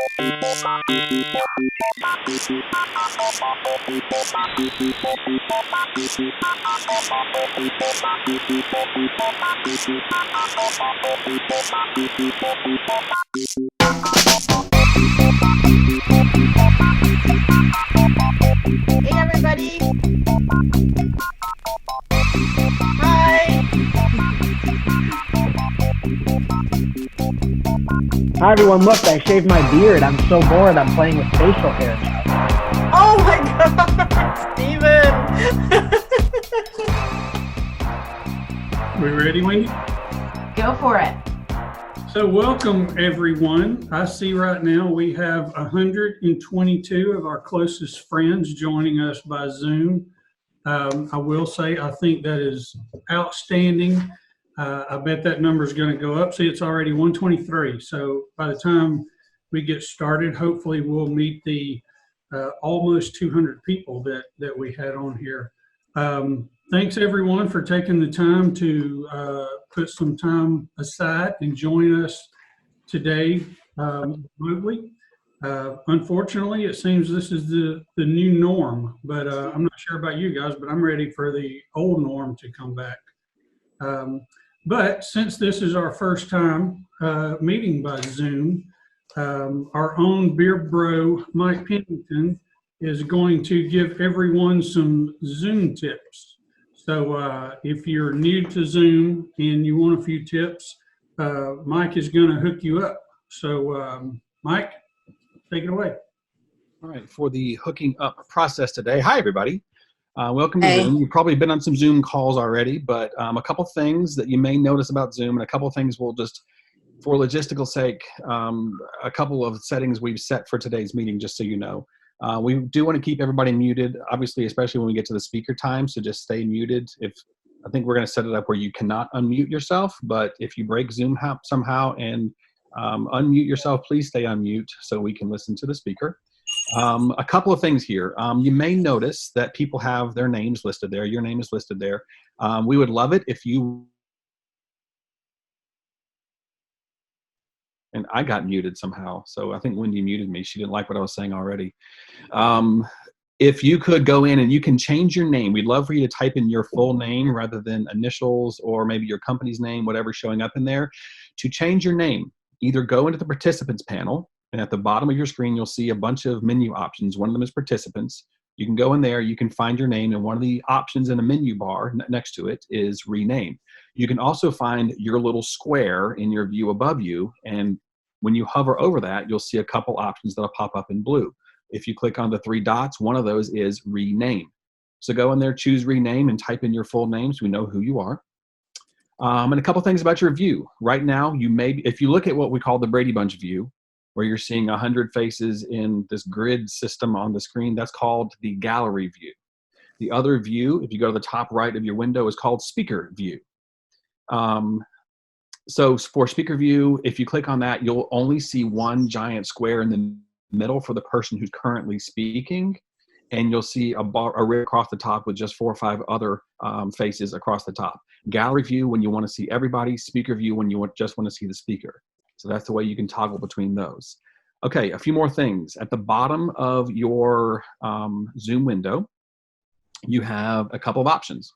Hey everybody! Hi! Hi everyone, look, I shaved my beard. I'm so bored, I'm playing with facial hair. Oh my god, Steven! We ready, Wendy? Go for it. So welcome everyone. I see right now we have 122 of our closest friends joining us by Zoom. I will say I think that is outstanding. I bet that number is going to go up. See, it's already 123. So by the time we get started, hopefully we'll meet the almost 200 people that we had on here. Thanks everyone for taking the time to put some time aside and join us today remotely. Unfortunately, it seems this is the new norm, but I'm not sure about you guys, but I'm ready for the old norm to come back. But since this is our first time meeting by Zoom, our own beer bro, Mike Pennington, is going to give everyone some Zoom tips. So if you're new to Zoom and you want a few tips, Mike is going to hook you up. So Mike, take it away. All right, for the hooking up process today. Hi, everybody. Welcome to Zoom. You've probably been on some Zoom calls already, but a couple things that you may notice about Zoom and a couple things we'll just, for logistical sake, a couple of settings we've set for today's meeting, just so you know. We do want to keep everybody muted, obviously, especially when we get to the speaker time, so just stay muted. I think we're going to set it up where you cannot unmute yourself, but if you break Zoom somehow and unmute yourself, please stay on mute so we can listen to the speaker. A couple of things here. You may notice that people have their names listed there. Your name is listed there. We would love it if you... And I got muted somehow, so I think Wendy muted me. She didn't like what I was saying already. If you could go in and you can change your name. We'd love for you to type in your full name rather than initials or maybe your company's name, whatever's showing up in there. To change your name, either go into the participants panel, and at the bottom of your screen, you'll see a bunch of menu options. One of them is participants. You can go in there, you can find your name, and one of the options in the menu bar next to it is rename. You can also find your little square in your view above you, and when you hover over that, you'll see a couple options that'll pop up in blue. If you click on the three dots, one of those is rename. So go in there, choose rename, and type in your full name so we know who you are. And a couple things about your view. Right now, if you look at what we call the Brady Bunch view, where you're seeing 100 faces in this grid system on the screen, that's called the gallery view. The other view, if you go to the top right of your window, is called speaker view. So for speaker view, if you click on that, you'll only see one giant square in the middle for the person who's currently speaking, and you'll see a rig across the top with just 4 or 5 other faces across the top. Gallery view when you want to see everybody, speaker view when you just want to see the speaker. So that's the way you can toggle between those. Okay, a few more things. At the bottom of your Zoom window, you have a couple of options.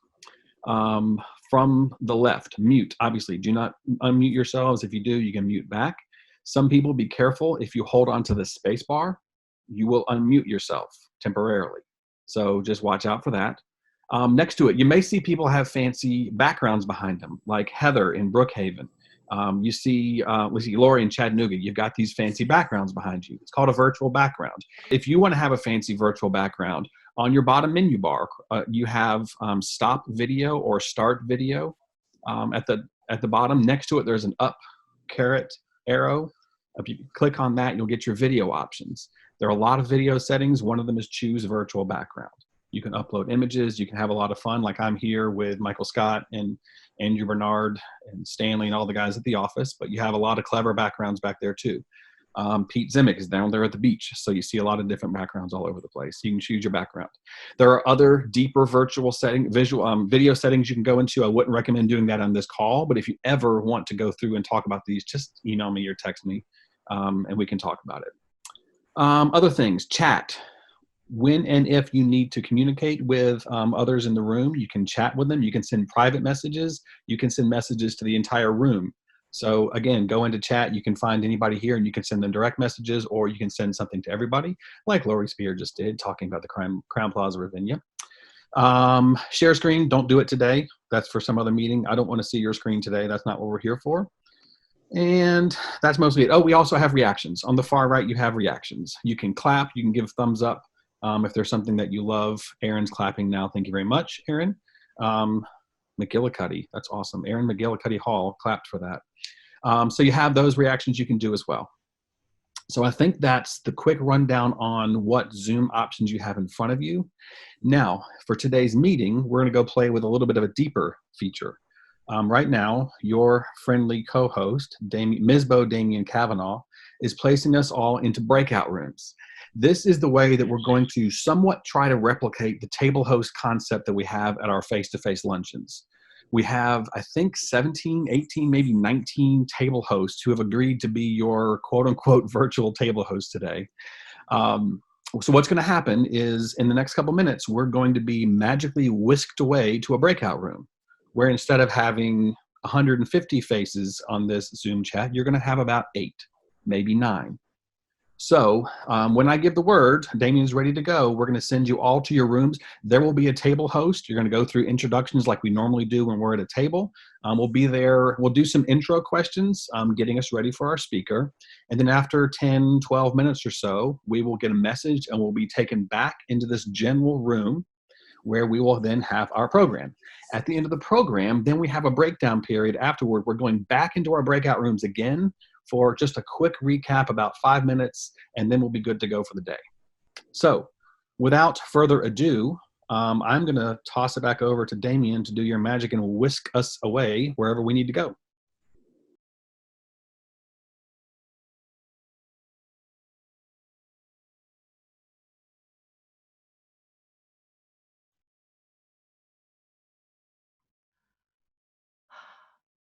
From the left, mute, obviously. Do not unmute yourselves. If you do, you can mute back. Some people, be careful. If you hold onto the space bar, you will unmute yourself temporarily. So just watch out for that. Next to it, you may see people have fancy backgrounds behind them, like Heather in Brookhaven. You see, Lori in Chattanooga, you've got these fancy backgrounds behind you. It's called a virtual background. If you want to have a fancy virtual background, on your bottom menu bar, you have stop video or start video. At the bottom, next to it, there's an up caret arrow. If you click on that, you'll get your video options. There are a lot of video settings. One of them is choose virtual background. You can upload images. You can have a lot of fun, like I'm here with Michael Scott and Andrew Bernard and Stanley and all the guys at the office, but you have a lot of clever backgrounds back there too. Pete Zimick is down there at the beach, so you see a lot of different backgrounds all over the place. You can choose your background. There are other deeper video settings you can go into. I wouldn't recommend doing that on this call, but if you ever want to go through and talk about these, just email me or text me, and we can talk about it. Other things, chat. When and if you need to communicate with others in the room, you can chat with them. You can send private messages. You can send messages to the entire room. So again, go into chat. You can find anybody here and you can send them direct messages, or you can send something to everybody, like Lori Spear just did, talking about the Crown Plaza Ravinia. Share screen, don't do it today. That's for some other meeting. I don't want to see your screen today. That's not what we're here for. And that's mostly it. Oh, we also have reactions. On the far right, you have reactions. You can clap, you can give thumbs up if there's something that you love. Aaron's clapping now. Thank you very much, Aaron. McGillicuddy, that's awesome. Aaron McGillicuddy Hall clapped for that. So you have those reactions you can do as well. So I think that's the quick rundown on what Zoom options you have in front of you. Now, for today's meeting, we're going to go play with a little bit of a deeper feature. Right now, your friendly co-host, Ms. Damian Cavanaugh, is placing us all into breakout rooms. This is the way that we're going to somewhat try to replicate the table host concept that we have at our face-to-face luncheons. We have, I think, 17, 18, maybe 19 table hosts who have agreed to be your quote-unquote virtual table host today. So what's going to happen is in the next couple minutes, we're going to be magically whisked away to a breakout room, where instead of having 150 faces on this Zoom chat, you're going to have about 8, maybe 9. So when I give the word, Damien's ready to go. We're going to send you all to your rooms. There will be a table host. You're going to go through introductions like we normally do when we're at a table. We'll be there. We'll do some intro questions, getting us ready for our speaker. And then after 10, 12 minutes or so, we will get a message and we'll be taken back into this general room where we will then have our program. At the end of the program, then we have a breakdown period afterward. We're going back into our breakout rooms again for just a quick recap, about 5 minutes, and then we'll be good to go for the day. So without further ado, I'm going to toss it back over to Damien to do your magic and whisk us away wherever we need to go.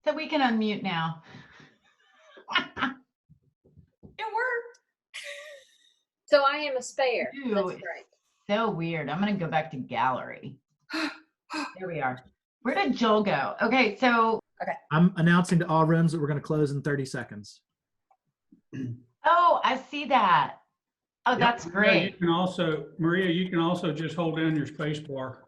So we can unmute now. It worked. So I am a spare. Ew, That's it's right. so weird. I'm going to go back to gallery. There we are. Where did Joel go? Okay, so. I'm announcing to all rooms that we're going to close in 30 seconds. Oh, I see that. Oh, Yep. that's great. Maria, you can also just hold down your space bar.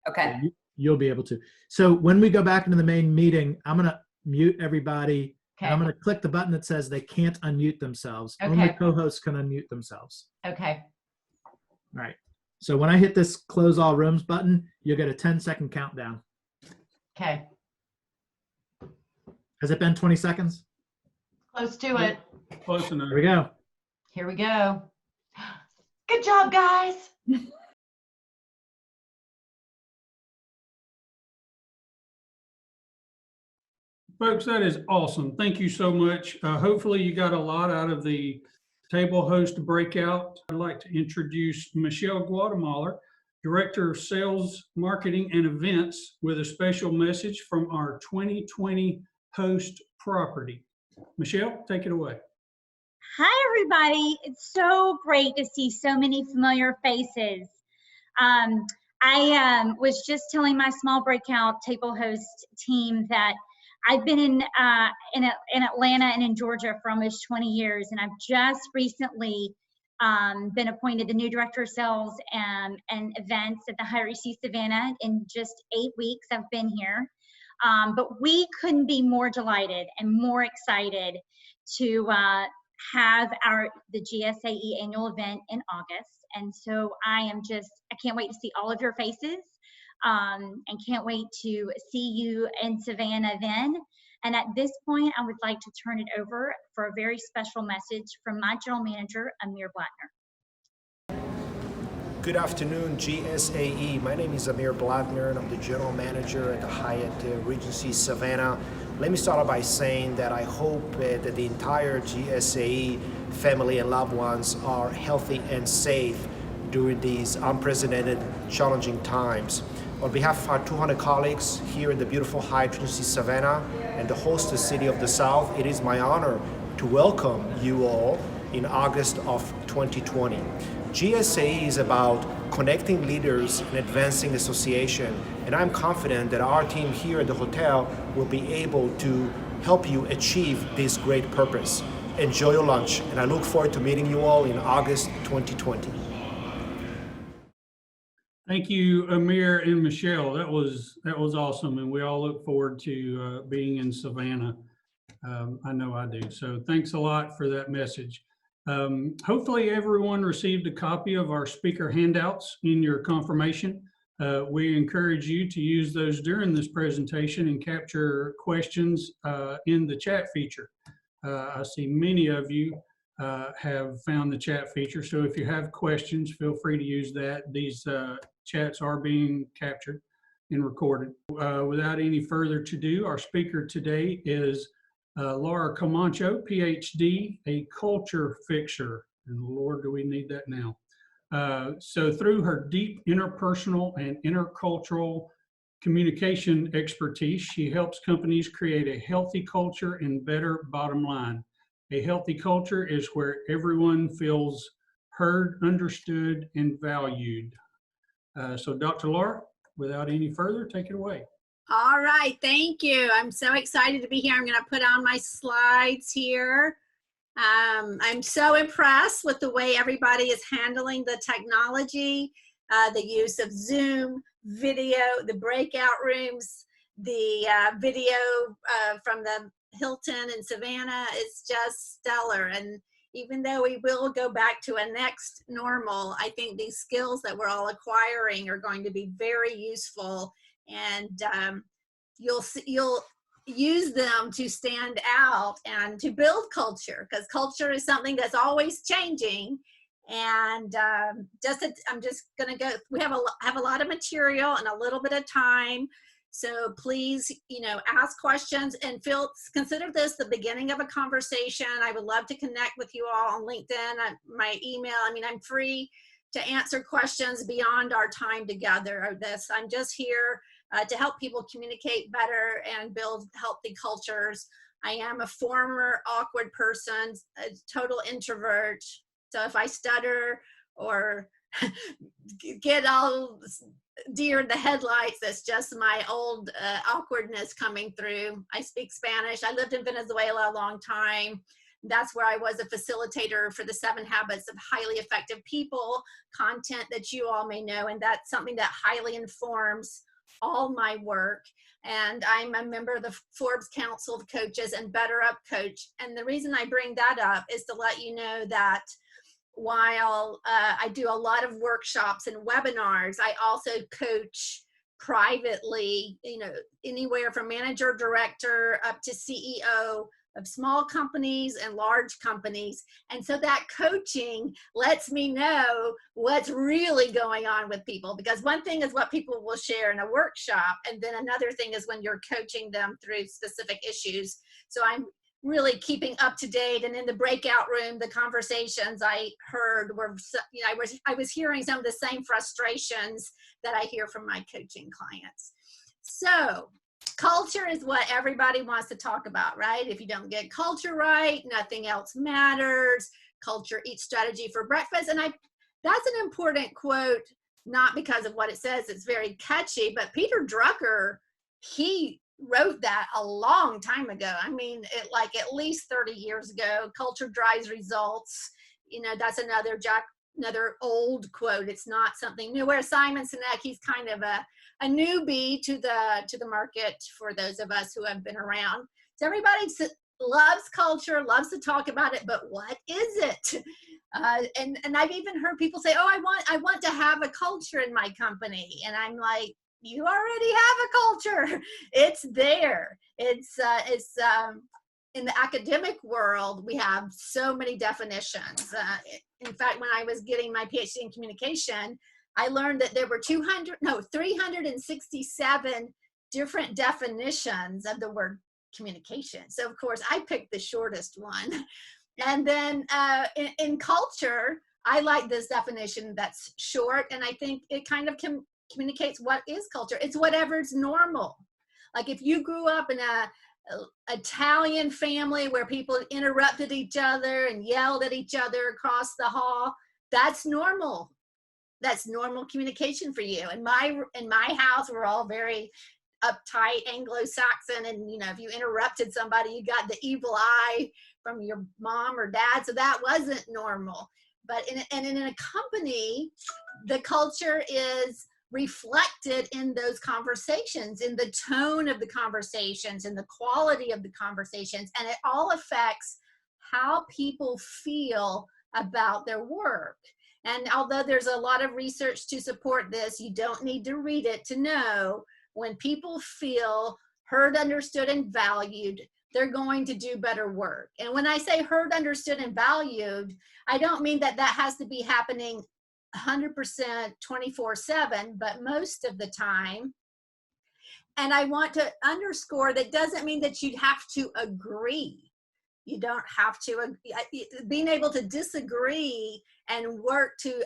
Okay. You'll be able to. So when we go back into the main meeting, I'm going to mute everybody. Okay. And I'm going to click the button that says they can't unmute themselves. Okay. Only co-hosts can unmute themselves. Okay. All right. So when I hit this close all rooms button, you'll get a 10-second countdown. Okay. Has it been 20 seconds? Close to it. Close enough. Here we go. Here we go. Good job, guys. Folks, that is awesome. Thank you so much. Hopefully you got a lot out of the table host breakout. I'd like to introduce Michelle Guatemala, Director of Sales, Marketing, and Events, with a special message from our 2020 host property. Michelle, take it away. Hi, everybody. It's so great to see so many familiar faces. I was just telling my small breakout table host team that I've been in Atlanta and in Georgia for almost 20 years, and I've just recently been appointed the new Director of Sales and Events at the Hyatt Regency Savannah. In just 8 weeks I've been here. But we couldn't be more delighted and more excited to have the GSAE annual event in August. And so I can't wait to see all of your faces. And can't wait to see you in Savannah then. And at this point, I would like to turn it over for a very special message from my General Manager, Amir Blattner. Good afternoon, GSAE. My name is Amir Blattner, and I'm the General Manager at the Hyatt Regency Savannah. Let me start off by saying that I hope that the entire GSAE family and loved ones are healthy and safe during these unprecedented, challenging times. On behalf of our 200 colleagues here in the beautiful Hyatt Regency Savannah and the hostess city of the South, it is my honor to welcome you all in August of 2020. GSAE is about connecting leaders and advancing association, and I'm confident that our team here at the hotel will be able to help you achieve this great purpose. Enjoy your lunch, and I look forward to meeting you all in August 2020. Thank you, Amir and Michelle. That was awesome, and we all look forward to being in Savannah. I know I do. So thanks a lot for that message. Hopefully everyone received a copy of our speaker handouts in your confirmation. We encourage you to use those during this presentation and capture questions in the chat feature. I see many of you have found the chat feature, so if you have questions, feel free to use that. These chats are being captured and recorded. Without any further ado, our speaker today is Laura Camacho, PhD, a culture fixer. And Lord, do we need that now. So through her deep interpersonal and intercultural communication expertise, she helps companies create a healthy culture and better bottom line. A healthy culture is where everyone feels heard, understood, and valued. So Dr. Laura, without any further, take it away. All right, thank you. I'm so excited to be here. I'm going to put on my slides here. I'm so impressed with the way everybody is handling the technology, the use of Zoom, video, the breakout rooms, the video from the Hilton in Savannah. It's just stellar. And even though we will go back to a next normal, I think these skills that we're all acquiring are going to be very useful, and you'll use them to stand out and to build culture, because culture is something that's always changing. And I'm just gonna go. We have a lot of material and a little bit of time, so please, ask questions and consider this the beginning of a conversation. I would love to connect with you all on LinkedIn, my email. I'm free to answer questions beyond our time together of this. I'm just here to help people communicate better and build healthy cultures. I am a former awkward person, a total introvert. So if I stutter or get all deer in the headlights, that's just my old awkwardness coming through. I speak Spanish. I lived in Venezuela a long time. That's where I was a facilitator for the 7 Habits of Highly Effective People content that you all may know. And that's something that highly informs all my work. And I'm a member of the Forbes Council of Coaches and Better Up Coach. And the reason I bring that up is to let you know that while I do a lot of workshops and webinars, I also coach privately, anywhere from manager, director, up to CEO of small companies and large companies. And so that coaching lets me know what's really going on with people, because one thing is what people will share in a workshop, and then another thing is when you're coaching them through specific issues. So I'm really keeping up to date, and in the breakout room, the conversations I heard were, I was hearing some of the same frustrations that I hear from my coaching clients. So culture is what everybody wants to talk about, right? If you don't get culture right, nothing else matters. Culture eats strategy for breakfast. And that's an important quote, not because of what it says, it's very catchy, but Peter Drucker, he wrote that a long time ago. Like at least 30 years ago. Culture drives results. That's another old quote. It's not something new. Where Simon Sinek, he's kind of a newbie to the market for those of us who have been around. So everybody loves culture, loves to talk about it, but what is it? And I've even heard people say, "Oh, I want to have a culture in my company," and I'm like, you already have a culture. It's there. It's in the academic world, we have so many definitions. In fact, when I was getting my PhD in communication, I learned that there were 367 different definitions of the word communication. So of course I picked the shortest one. And then in culture, I like this definition that's short, and I think it kind of communicates what is culture. It's whatever's normal. Like if you grew up in a Italian family where people interrupted each other and yelled at each other across the hall. That's normal. That's normal communication for you. In my house, we're all very uptight Anglo-Saxon, and if you interrupted somebody, you got the evil eye from your mom or dad. So that wasn't normal. But in a company, the culture is reflected in those conversations, in the tone of the conversations, in the quality of the conversations, and it all affects how people feel about their work. And although there's a lot of research to support this, you don't need to read it to know when people feel heard, understood, and valued, they're going to do better work. And when I say heard, understood, and valued, I don't mean that has to be happening 100% 24/7, but most of the time. And I want to underscore that doesn't mean that you'd have to agree. You don't have to. Being able to disagree and work to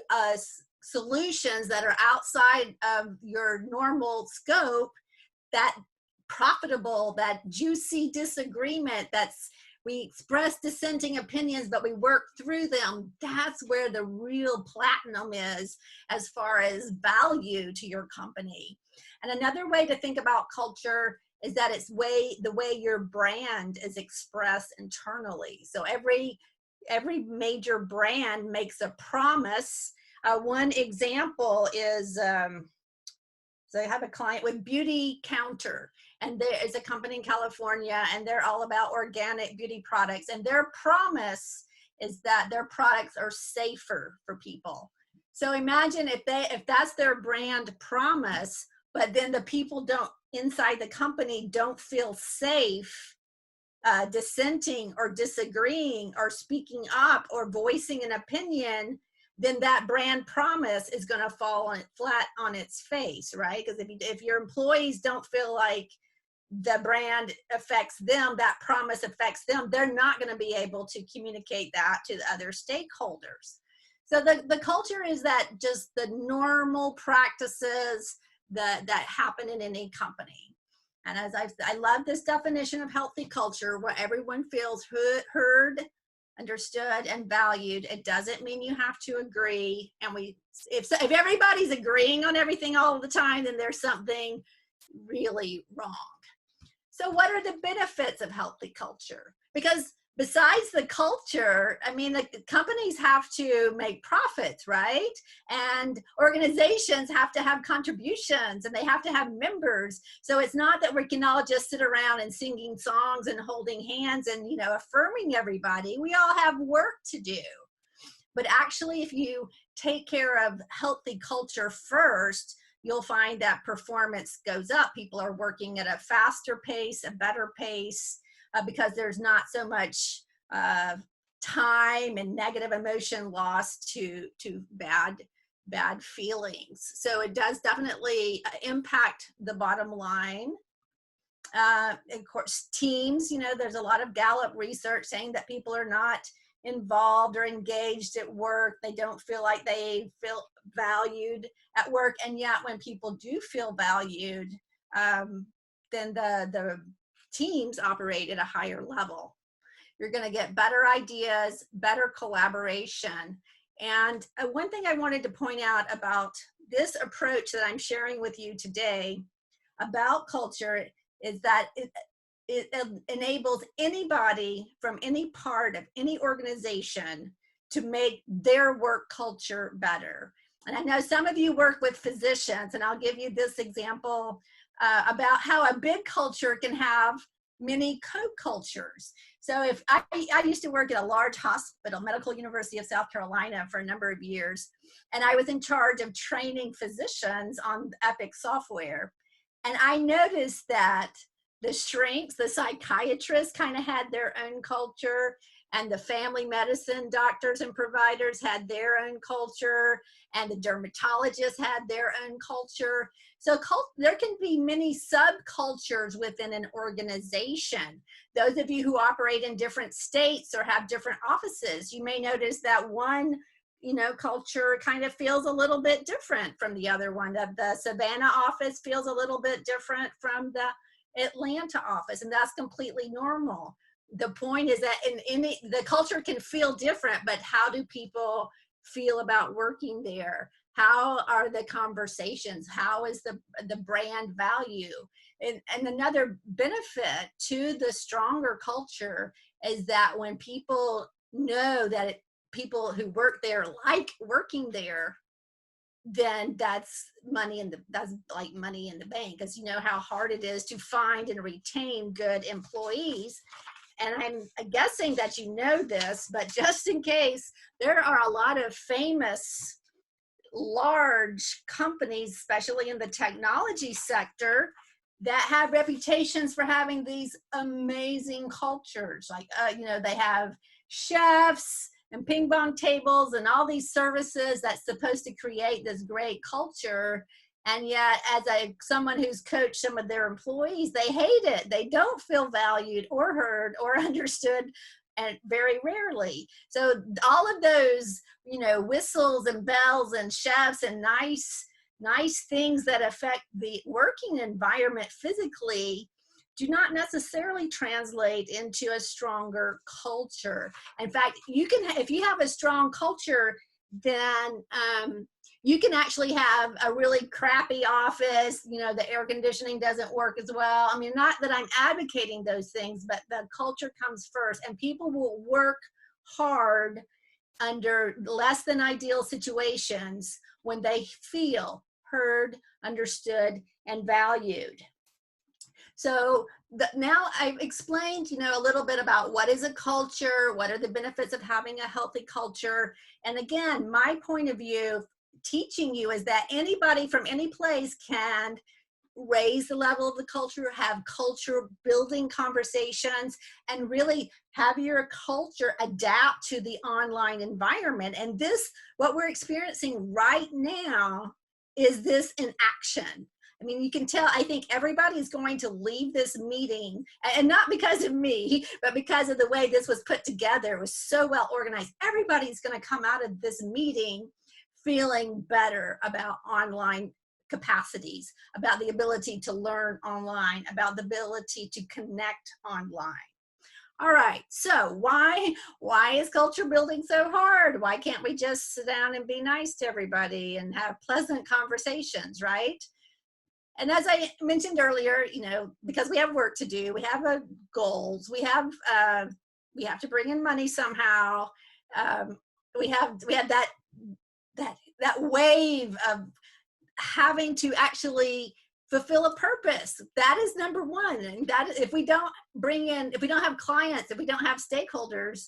solutions that are outside of your normal scope, that profitable, that juicy disagreement, we express dissenting opinions, but we work through them. That's where the real platinum is as far as value to your company. And another way to think about culture is that it's the way your brand is expressed internally. So every major brand makes a promise. One example is, so I have a client with Beauty Counter, and there is a company in California, and they're all about organic beauty products. And their promise is that their products are safer for people. So imagine if that's their brand promise, but then the people inside the company don't feel safe dissenting or disagreeing or speaking up or voicing an opinion, then that brand promise is going to fall flat on its face, right? Because if your employees don't feel like the brand affects them, that promise affects them, they're not going to be able to communicate that to the other stakeholders. So the culture is that just the normal practices that happen in any company. And as I love this definition of healthy culture, where everyone feels heard, understood, and valued. It doesn't mean you have to agree. And if everybody's agreeing on everything all the time, then there's something really wrong. So what are the benefits of healthy culture? Because besides the culture, I mean, the companies have to make profits, right? And organizations have to have contributions, and they have to have members. So it's not that we can all just sit around and singing songs and holding hands and, affirming everybody. We all have work to do. But actually, if you take care of healthy culture first, you'll find that performance goes up. People are working at a faster pace, a better pace, because there's not so much time and negative emotion lost to bad feelings. So it does definitely impact the bottom line. Of course, teams, there's a lot of Gallup research saying that people are not involved or engaged at work. They don't feel like they feel valued at work. And yet when people do feel valued, then the teams operate at a higher level. You're going to get better ideas, better collaboration. And one thing I wanted to point out about this approach that I'm sharing with you today about culture is that it enables anybody from any part of any organization to make their work culture better. And I know some of you work with physicians, and I'll give you this example about how a big culture can have many co-cultures. So if I used to work at a large hospital, Medical University of South Carolina, for a number of years, and I was in charge of training physicians on Epic software. And I noticed that the shrinks, the psychiatrists kind of had their own culture, and the family medicine doctors and providers had their own culture, and the dermatologists had their own culture. So there can be many subcultures within an organization. Those of you who operate in different states or have different offices, you may notice that one culture kind of feels a little bit different from the other one. The Savannah office feels a little bit different from the Atlanta office, and that's completely normal. The point is that the culture can feel different, but how do people feel about working there? How are the conversations? How is the brand value? And another benefit to the stronger culture is that when people know that people who work there like working there, then that's that's like money in the bank, because you know how hard it is to find and retain good employees. And I'm guessing that you know this, but just in case, there are a lot of famous large companies, especially in the technology sector, that have reputations for having these amazing cultures. Like, they have chefs and ping pong tables and all these services that's supposed to create this great culture. And yet, as someone who's coached some of their employees, they hate it. They don't feel valued or heard or understood, and very rarely. So all of those, whistles and bells and chefs and nice things that affect the working environment physically do not necessarily translate into a stronger culture. In fact, if you have a strong culture, then you can actually have a really crappy office. The air conditioning doesn't work as well. I mean, not that I'm advocating those things, but the culture comes first, and people will work hard under less than ideal situations when they feel heard, understood, and valued. So now I've explained, a little bit about what is a culture, what are the benefits of having a healthy culture. And again, my point of view teaching you is that anybody from any place can raise the level of the culture, have culture building conversations, and really have your culture adapt to the online environment. And what we're experiencing right now is this in action. I mean, you can tell, I think everybody's going to leave this meeting, and not because of me, but because of the way this was put together. It was so well organized. Everybody's going to come out of this meeting feeling better about online capacities, about the ability to learn online, about the ability to connect online. All right, so why is culture building so hard? Why can't we just sit down and be nice to everybody and have pleasant conversations, right? And as I mentioned earlier, because we have work to do, we have goals, we have to bring in money somehow. We have that wave of having to actually fulfill a purpose. That is number one. And that, if we don't have clients, if we don't have stakeholders,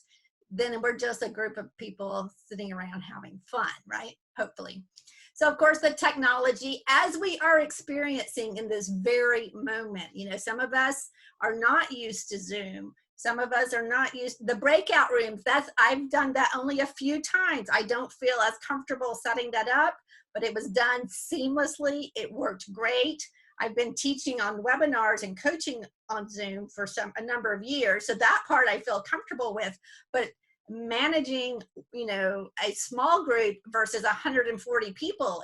then we're just a group of people sitting around having fun, right? Hopefully. So of course, the technology, as we are experiencing in this very moment, some of us are not used to Zoom. Some of us are not used to the breakout rooms. I've done that only a few times. I don't feel as comfortable setting that up, but it was done seamlessly. It worked great. I've been teaching on webinars and coaching on Zoom for a number of years. So that part I feel comfortable with, but managing, a small group versus 140 people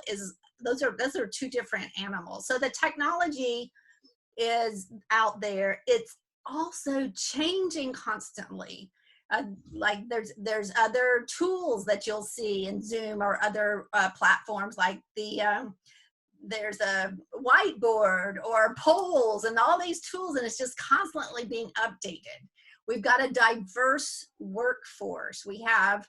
those are two different animals. So the technology is out there. It's also changing constantly. Like there's other tools that you'll see in Zoom or other platforms, like there's a whiteboard or polls and all these tools, and it's just constantly being updated. We've got a diverse workforce. We have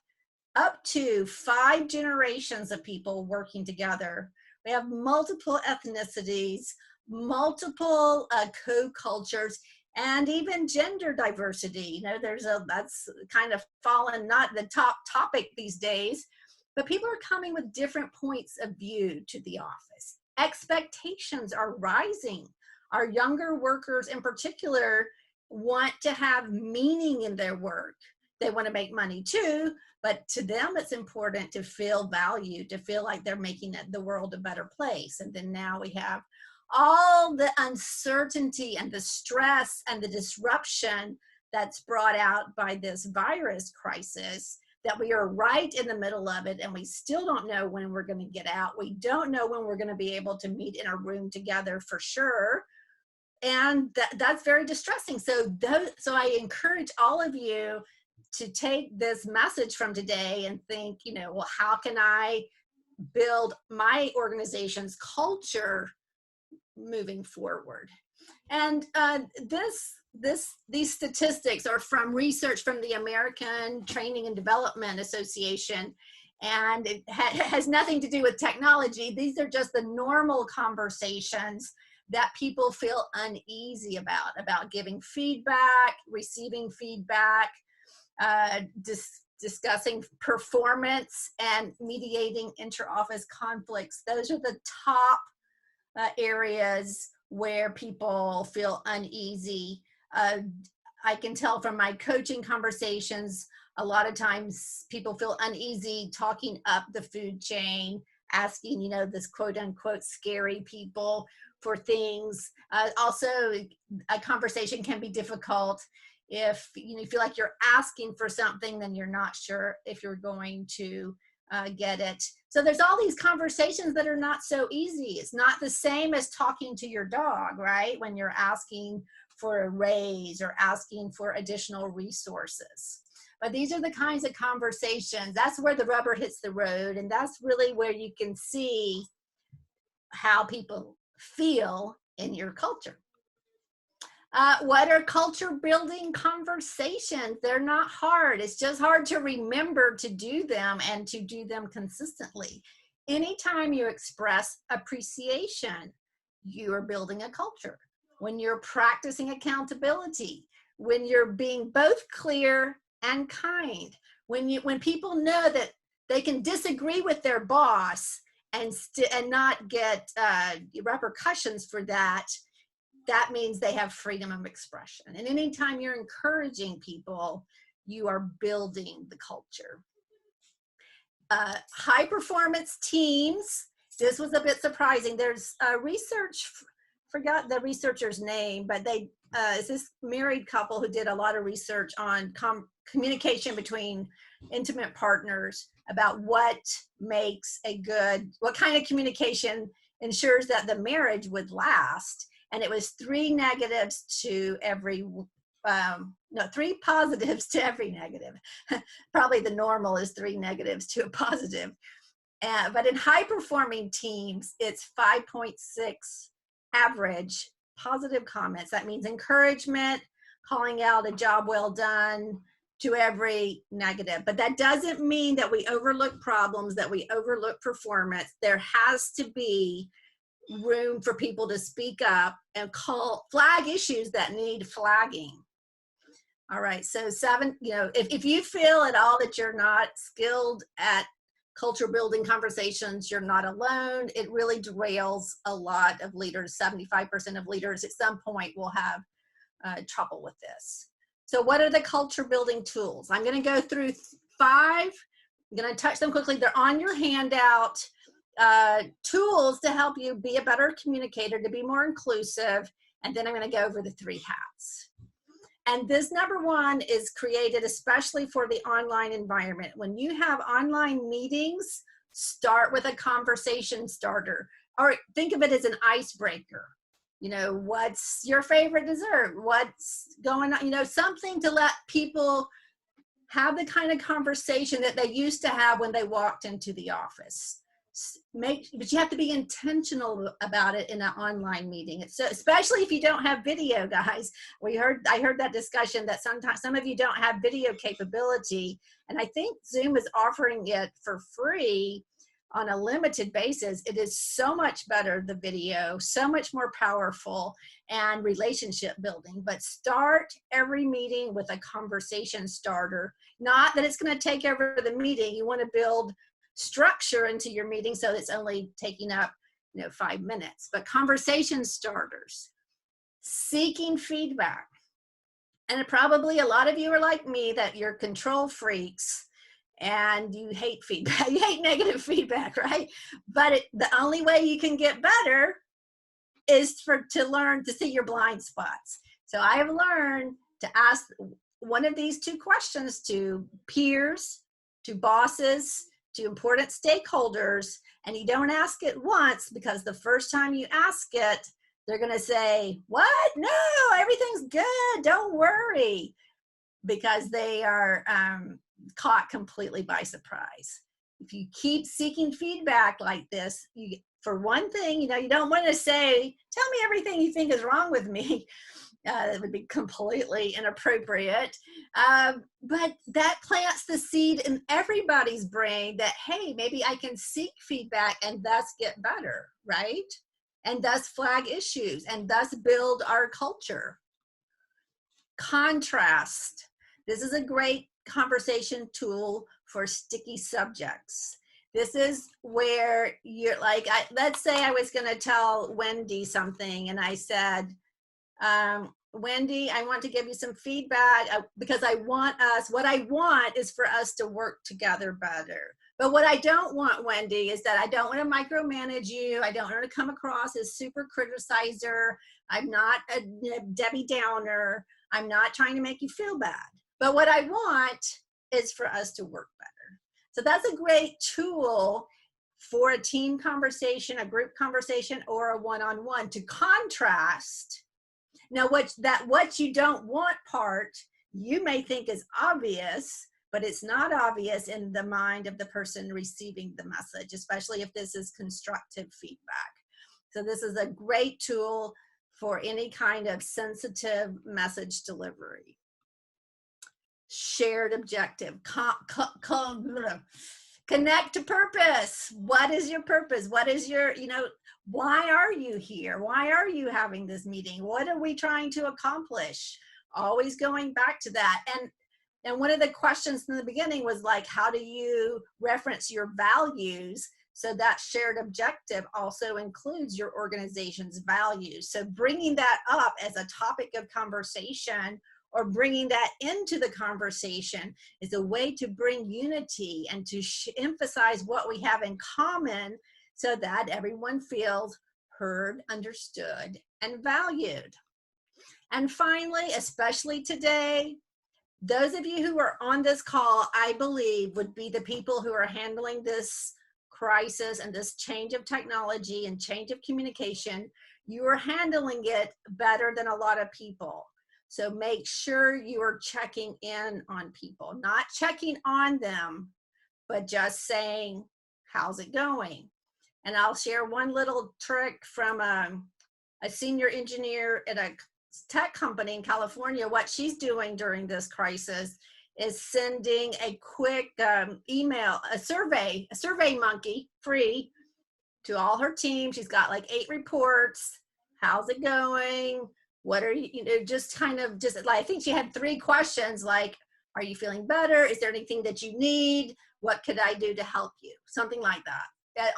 up to 5 generations of people working together. We have multiple ethnicities, multiple co-cultures, and even gender diversity. That's kind of fallen, not the top topic these days, but people are coming with different points of view to the office. Expectations are rising. Our younger workers in particular want to have meaning in their work. They want to make money too, but to them it's important to feel valued, to feel like they're making the world a better place. And then now we have all the uncertainty and the stress and the disruption that's brought out by this virus crisis, that we are right in the middle of it, and we still don't know when we're going to get out. We don't know when we're going to be able to meet in a room together for sure. that's very distressing. So I encourage all of you to take this message from today and think, well, how can I build my organization's culture moving forward? And these statistics are from research from the American Training and Development Association, and it has nothing to do with technology. These are just the normal conversations that people feel uneasy about giving feedback, receiving feedback, discussing performance, and mediating inter-office conflicts. Those are the top areas where people feel uneasy. I can tell from my coaching conversations, a lot of times people feel uneasy talking up the food chain, asking, this quote unquote scary people for things. Also, a conversation can be difficult if you feel like you're asking for something, then you're not sure if you're going to get it. So there's all these conversations that are not so easy. It's not the same as talking to your dog, right? When you're asking for a raise or asking for additional resources. But these are the kinds of conversations. That's where the rubber hits the road. And that's really where you can see how people feel in your culture. What are culture building conversations? They're not hard. It's just hard to remember to do them and to do them consistently. Anytime you express appreciation, you are building a culture. When you're practicing accountability, when you're being both clear and kind, when people know that they can disagree with their boss and not get repercussions for that, that means they have freedom of expression. And anytime you're encouraging people, you are building the culture. High performance teams. This was a bit surprising. There's research, forgot the researcher's name, but it's this married couple who did a lot of research on communication between intimate partners about what kind of communication ensures that the marriage would last. And it was 3 negatives to every, 3 positives to every negative. Probably the normal is 3 negatives to a positive. But in high performing teams, it's 5.6 average positive comments. That means encouragement, calling out a job well done, to every negative. But that doesn't mean that we overlook problems, that we overlook performance. There has to be room for people to speak up and flag issues that need flagging. All right, so 7, if you feel at all that you're not skilled at culture building conversations, you're not alone. It really derails a lot of leaders. 75% of leaders at some point will have trouble with this. So what are the culture building tools? I'm gonna go through 5. I'm gonna touch them quickly. They're on your handout. Tools to help you be a better communicator, to be more inclusive, and then I'm going to go over the 3 hats. And this number 1 is created especially for the online environment. When you have online meetings, start with a conversation starter, or think of it as an icebreaker. What's your favorite dessert? What's going on? Something to let people have the kind of conversation that they used to have when they walked into the office. But you have to be intentional about it in an online meeting. So especially if you don't have video, guys. I heard that discussion that sometimes some of you don't have video capability, and I think Zoom is offering it for free on a limited basis. It is so much better, the video, so much more powerful and relationship building. But start every meeting with a conversation starter. Not that it's going to take over the meeting. You want to build structure into your meeting so it's only taking up 5 minutes. But conversation starters, seeking feedback. And probably a lot of you are like me, that you're control freaks and you hate feedback. You hate negative feedback, right? But the only way you can get better is to learn to see your blind spots. So I have learned to ask one of these 2 questions to peers, to bosses, to important stakeholders, and you don't ask it once, because the first time you ask it, They're going to say, what? No, everything's good. Don't worry. Because they are caught completely by surprise. If you keep seeking feedback like this, for one thing, you don't want to say, tell me everything you think is wrong with me. That would be completely inappropriate. But that plants the seed in everybody's brain that, hey, maybe I can seek feedback and thus get better, right? And thus flag issues and thus build our culture. Contrast. This is a great conversation tool for sticky subjects. This is where you're like, let's say I was going to tell Wendy something and I said, Wendy, I want to give you some feedback because what I want is for us to work together better. But what I don't want, Wendy, is that I don't want to micromanage you. I don't want to come across as super criticizer. I'm not a Debbie Downer. I'm not trying to make you feel bad. But what I want is for us to work better. So that's a great tool for a team conversation, a group conversation, or a one-on-one to contrast. Now, what you don't want part, you may think is obvious, but it's not obvious in the mind of the person receiving the message, especially if this is constructive feedback. So this is a great tool for any kind of sensitive message delivery. Shared objective. Connect to purpose. What is your purpose? What is your, why are you here? Why are you having this meeting? What are we trying to accomplish? Always going back to that. And one of the questions in the beginning was like, how do you reference your values? So that shared objective also includes your organization's values. So bringing that up as a topic of conversation or bringing that into the conversation is a way to bring unity and to emphasize what we have in common so that everyone feels heard, understood, and valued. And finally, especially today, those of you who are on this call, I believe, would be the people who are handling this crisis and this change of technology and change of communication. You are handling it better than a lot of people. So make sure you are checking in on people, not checking on them, but just saying, how's it going? And I'll share one little trick from a senior engineer at a tech company in California. What she's doing during this crisis is sending a quick email, a survey monkey, free, to all her team. She's got like 8 reports. How's it going? What are you, I think she had 3 questions like, are you feeling better? Is there anything that you need? What could I do to help you? Something like that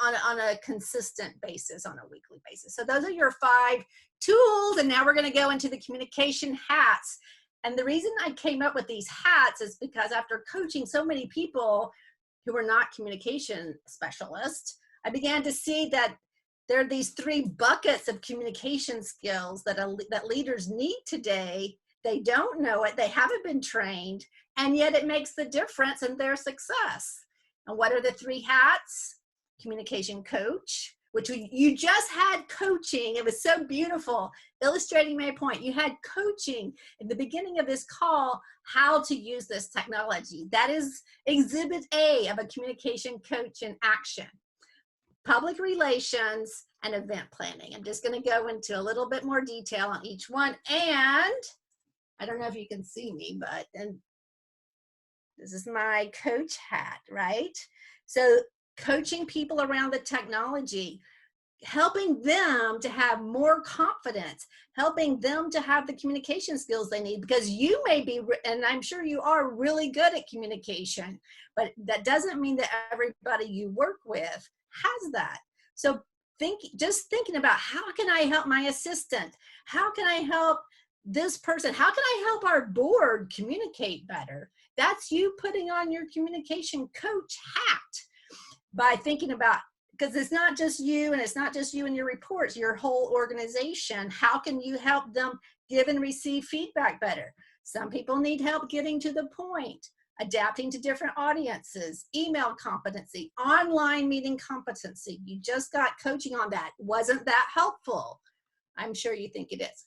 on a consistent basis, on a weekly basis. So those are your 5 tools. And now we're going to go into the communication hats. And the reason I came up with these hats is because after coaching so many people who are not communication specialists, I began to see that there are these 3 buckets of communication skills that leaders need today. They don't know it, they haven't been trained, and yet it makes the difference in their success. And what are the 3 hats? Communication coach, which you just had coaching. It was so beautiful, illustrating my point. You had coaching at the beginning of this call, how to use this technology. That is exhibit A of a communication coach in action. Public relations and event planning. I'm just going to go into a little bit more detail on each one. And I don't know if you can see me, but this is my coach hat, right? So coaching people around the technology, helping them to have more confidence, helping them to have the communication skills they need, because you may be, and I'm sure you are really good at communication, but that doesn't mean that everybody you work with has that. So just thinking about, how can I help my assistant? How can I help this person? How can I help our board communicate better? That's you putting on your communication coach hat by thinking about, because it's not just you, and it's not just you and your reports, your whole organization. How can you help them give and receive feedback better? Some people need help getting to the point, adapting to different audiences, email competency, online meeting competency. You just got coaching on that. Wasn't that helpful? I'm sure you think it is.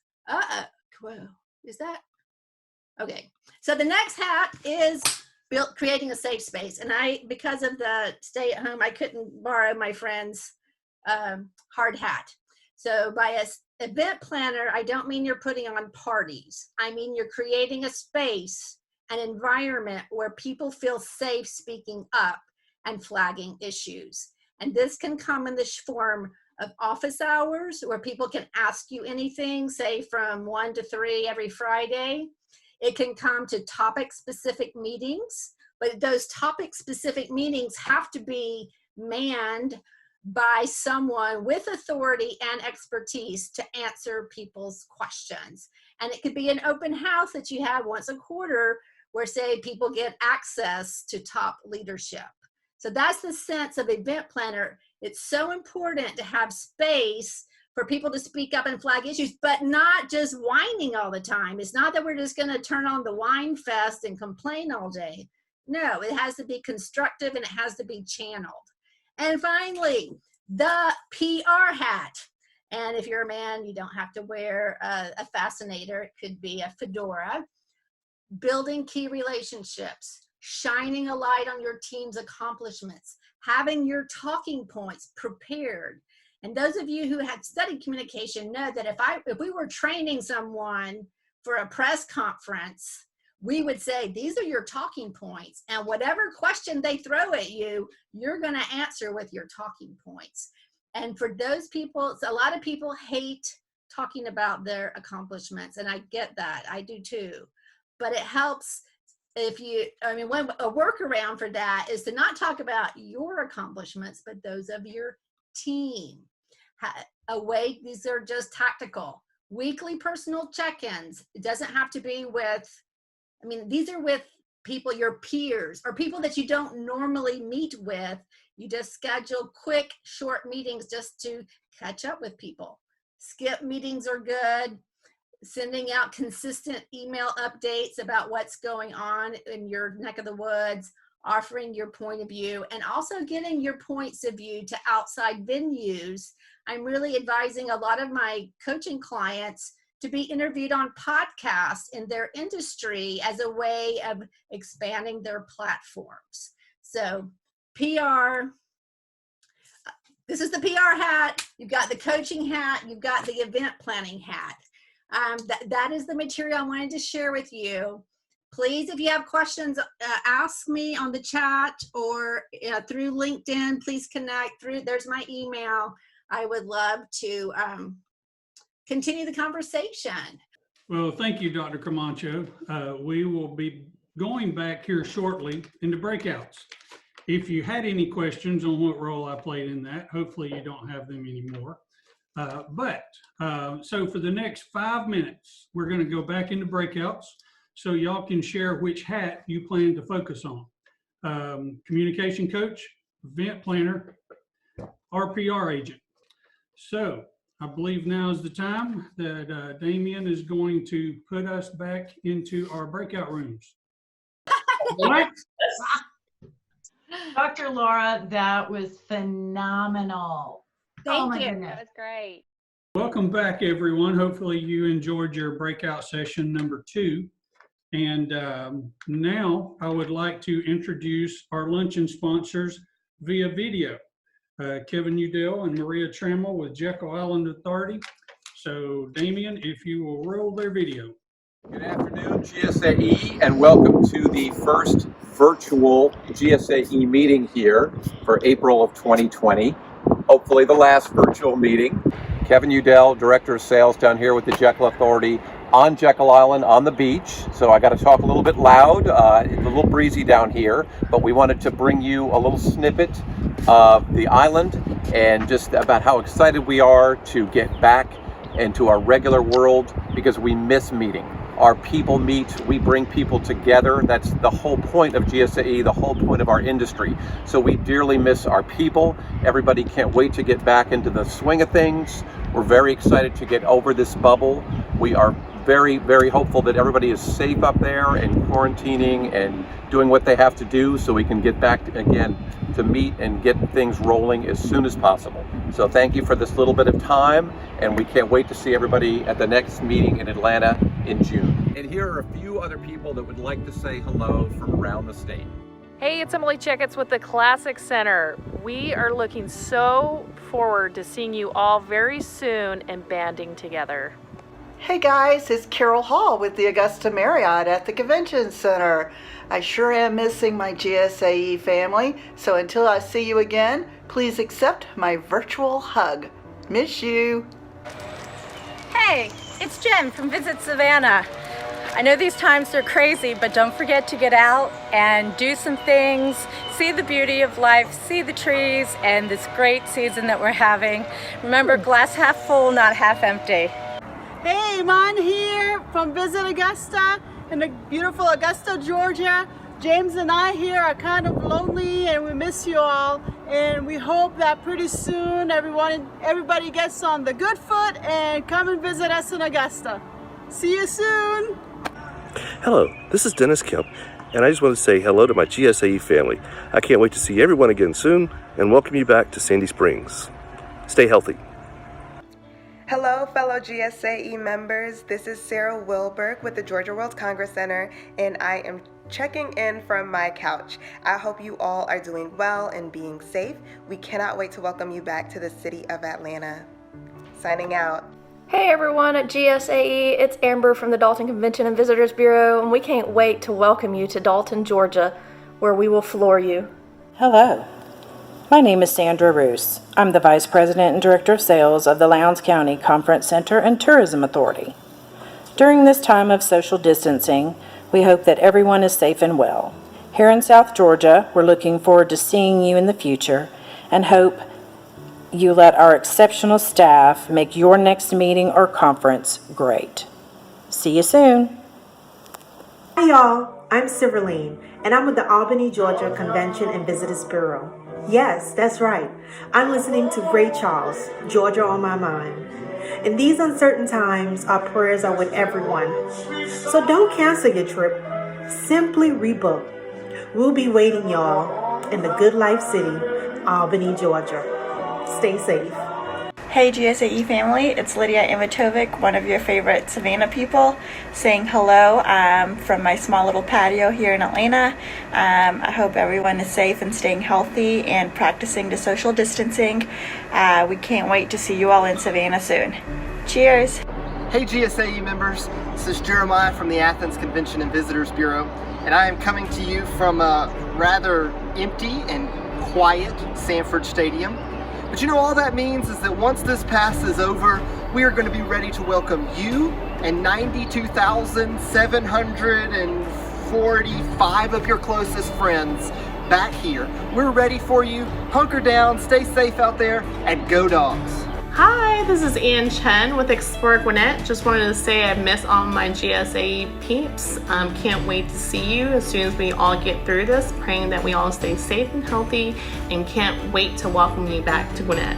Whoa, is that? Okay, so the next hat is creating a safe space. And because of the stay at home, I couldn't borrow my friend's hard hat. So by an event planner, I don't mean you're putting on parties. I mean you're creating a space, an environment where people feel safe speaking up and flagging issues. And this can come in the form of office hours where people can ask you anything, say from 1 to 3 every Friday. It can come to topic-specific meetings, but those topic-specific meetings have to be manned by someone with authority and expertise to answer people's questions. And it could be an open house that you have once a quarter where, say, people get access to top leadership. So that's the sense of event planner. It's so important to have space for people to speak up and flag issues, but not just whining all the time. It's not that we're just going to turn on the whine fest and complain all day. No, it has to be constructive and it has to be channeled. And finally, the PR hat. And if you're a man, you don't have to wear a fascinator. It could be a fedora. Building key relationships, shining a light on your team's accomplishments, having your talking points prepared. And those of you who have studied communication know that if we were training someone for a press conference, we would say, these are your talking points. And whatever question they throw at you, you're going to answer with your talking points. And for those people, a lot of people hate talking about their accomplishments. And I get that. I do too. But it helps a workaround for that is to not talk about your accomplishments, but those of your team. These are just tactical. Weekly personal check-ins. It doesn't have to be with, these are with people, your peers, or people that you don't normally meet with. You just schedule quick, short meetings just to catch up with people. Skip meetings are good. Sending out consistent email updates about what's going on in your neck of the woods, offering your point of view, and also getting your points of view to outside venues. I'm really advising a lot of my coaching clients to be interviewed on podcasts in their industry as a way of expanding their platforms. So PR, this is the PR hat, you've got the coaching hat, you've got the event planning hat. That is the material I wanted to share with you. Please, if you have questions, ask me on the chat or through LinkedIn. Please connect through, there's my email. I would love to continue the conversation. Well, thank you, Dr. Camacho. We will be going back here shortly into breakouts. If you had any questions on what role I played in that, hopefully you don't have them anymore. So for the next 5 minutes, we're going to go back into breakouts so y'all can share which hat you plan to focus on. Communication coach, event planner, or PR agent. So I believe now is the time that Damien is going to put us back into our breakout rooms. What? Dr. Laura, that was phenomenal. Thank you. Goodness. That was great. Welcome back, everyone. Hopefully you enjoyed your breakout session number 2. And now I would like to introduce our luncheon sponsors via video. Kevin Udell and Maria Trammell with Jekyll Island Authority. So Damien, if you will roll their video. Good afternoon, GSAE, and welcome to the first virtual GSAE meeting here for April of 2020. Hopefully the last virtual meeting. Kevin Udell, Director of Sales down here with the Jekyll Authority on Jekyll Island on the beach. So I got to talk a little bit loud, it's a little breezy down here, but we wanted to bring you a little snippet of the island and just about how excited we are to get back into our regular world because we miss meeting. Our people meet, we bring people together. That's the whole point of GSAE, the whole point of our industry. So we dearly miss our people. Everybody can't wait to get back into the swing of things. We're very excited to get over this bubble. We are very, very hopeful that everybody is safe up there and quarantining and doing what they have to do so we can get back again to meet and get things rolling as soon as possible. So thank you for this little bit of time, and we can't wait to see everybody at the next meeting in Atlanta in June. And here are a few other people that would like to say hello from around the state. Hey, it's Emily Checketts with the Classic Center. We are looking so forward to seeing you all very soon and banding together. Hey guys, it's Carol Hall with the Augusta Marriott at the Convention Center. I sure am missing my GSAE family, so until I see you again, please accept my virtual hug. Miss you. Hey, it's Jen from Visit Savannah. I know these times are crazy, but don't forget to get out and do some things, see the beauty of life, see the trees, and this great season that we're having. Remember, glass half full, not half empty. Hey, Mon here from Visit Augusta in the beautiful Augusta, Georgia. James and I here are kind of lonely and we miss you all. And we hope that pretty soon everybody gets on the good foot and come and visit us in Augusta. See you soon. Hello, this is Dennis Kemp, and I just want to say hello to my GSAE family. I can't wait to see everyone again soon and welcome you back to Sandy Springs. Stay healthy. Hello, fellow GSAE members. This is Sarah Wilberg with the Georgia World Congress Center, and I am checking in from my couch. I hope you all are doing well and being safe. We cannot wait to welcome you back to the city of Atlanta. Signing out. Hey everyone at GSAE, it's Amber from the Dalton Convention and Visitors Bureau, and we can't wait to welcome you to Dalton, Georgia, where we will floor you. Hello, my name is Sandra Roos. I'm the Vice President and Director of Sales of the Lowndes County Conference Center and Tourism Authority. During this time of social distancing, we hope that everyone is safe and well. Here in South Georgia, we're looking forward to seeing you in the future and hope you let our exceptional staff make your next meeting or conference great. See you soon. Hi y'all, I'm Silverline, and I'm with the Albany, Georgia Convention and Visitors Bureau. Yes, that's right. I'm listening to Ray Charles, Georgia on My Mind. In these uncertain times, our prayers are with everyone. So don't cancel your trip. Simply rebook. We'll be waiting, y'all, in the Good Life City, Albany, Georgia. Stay safe. Hey GSAE family, it's Lydia Ivatovic, one of your favorite Savannah people, saying hello from my small little patio here in Atlanta. I hope everyone is safe and staying healthy and practicing the social distancing. We can't wait to see you all in Savannah soon. Cheers. Hey GSAE members, this is Jeremiah from the Athens Convention and Visitors Bureau, and I am coming to you from a rather empty and quiet Sanford Stadium. But you know, all that means is that once this pass is over, we are going to be ready to welcome you and 92,745 of your closest friends back here. We're ready for you. Hunker down, stay safe out there, and go Dogs. Hi, this is Ann Chen with Explore Gwinnett. Just wanted to say I miss all my GSAE peeps. Can't wait to see you as soon as we all get through this. Praying that we all stay safe and healthy, and can't wait to welcome you back to Gwinnett.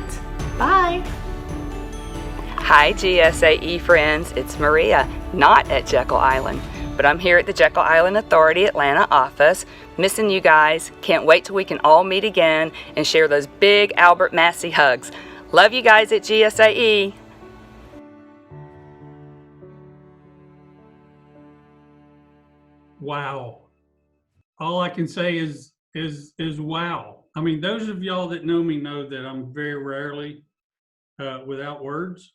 Bye. Hi GSAE friends, it's Maria, not at Jekyll Island, but I'm here at the Jekyll Island Authority Atlanta office. Missing you guys. Can't wait till we can all meet again and share those big Albert Massey hugs. Love you guys at GSAE. Wow. All I can say is wow. I mean, those of y'all that know me know that I'm very rarely without words.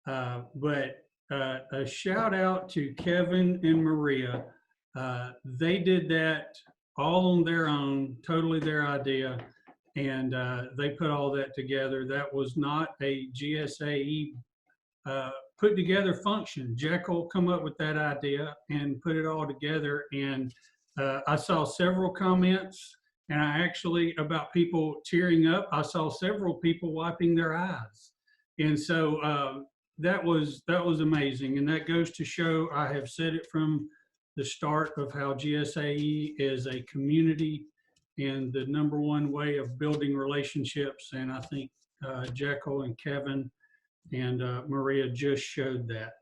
But a shout out to Kevin and Maria. They did that all on their own, totally their idea. And they put all that together. That was not a GSAE put together function. Jekyll come up with that idea and put it all together. And I saw several comments, and I actually, about people tearing up, I saw several people wiping their eyes. And so that was amazing. And that goes to show, I have said it from the start, of how GSAE is a community and the number one way of building relationships. And I think Jekyll and Kevin and Maria just showed that.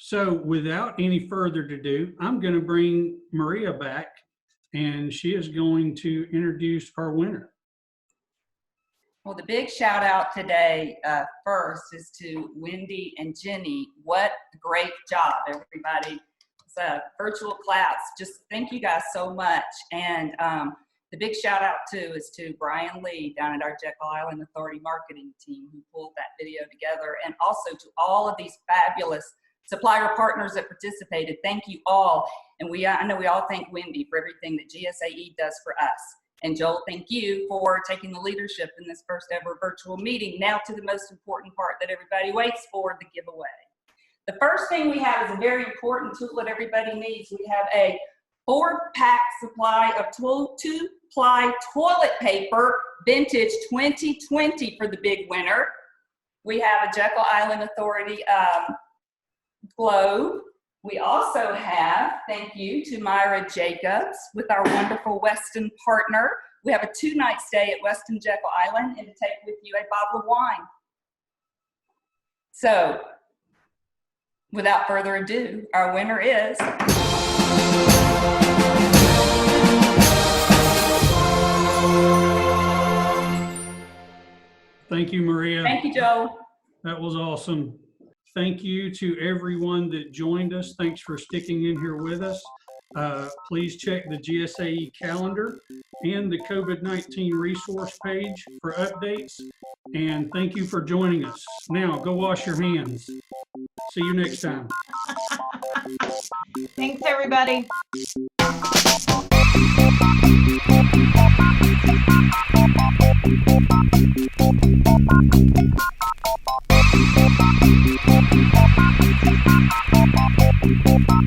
So without any further ado, I'm going to bring Maria back, and she is going to introduce our winner. Well, the big shout out today first is to Wendy and Jenny. What a great job, everybody. It's a virtual class. Just thank you guys so much. And the big shout out too is to Brian Lee down at our Jekyll Island Authority marketing team who pulled that video together, and also to all of these fabulous supplier partners that participated. Thank you all. And I know we all thank Wendy for everything that GSAE does for us. And Joel, thank you for taking the leadership in this first ever virtual meeting. Now to the most important part that everybody waits for, the giveaway. The first thing we have is a very important tool that everybody needs. We have a 4-pack supply of 2-ply toilet paper, vintage 2020 for the big winner. We have a Jekyll Island Authority globe. We also have, thank you to Myra Jacobs with our wonderful Weston partner. We have a 2-night stay at Weston Jekyll Island and to take with you a bottle of wine. So, without further ado, our winner is Thank you, Maria. Thank you, Joel. That was awesome. Thank you to everyone that joined us. Thanks for sticking in here with us. Please check the GSAE calendar and the COVID-19 resource page for updates. And thank you for joining us. Now, go wash your hands. See you next time. Thanks, everybody. Thank you.